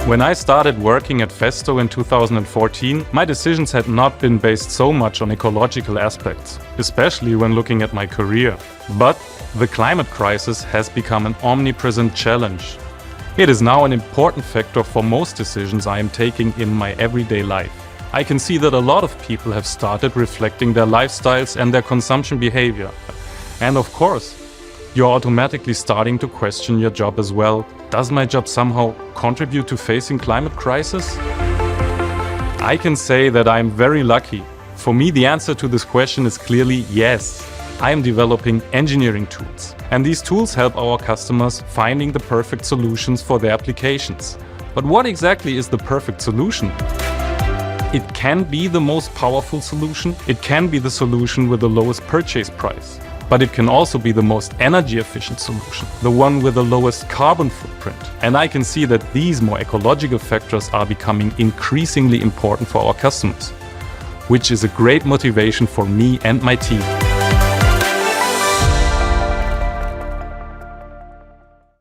When I started working at Festo in 2014, my decisions had not been based so much on ecological aspects, especially when looking at my career. But the climate crisis has become an omnipresent challenge. It is now an important factor for most decisions I am taking in my everyday life. I can see that a lot of people have started reflecting their lifestyles and their consumption behavior. And of course, you're automatically starting to question your job as well. Does my job somehow contribute to facing climate crisis? I can say that I'm very lucky. For me, the answer to this question is clearly yes. I am developing engineering tools, and these tools help our customers finding the perfect solutions for their applications. But what exactly is the perfect solution? It can be the most powerful solution, it can be the solution with the lowest purchase price. But it can also be the most energy efficient solution, the one with the lowest carbon footprint. And I can see that these more ecological factors are becoming increasingly important for our customers, which is a great motivation for me and my team.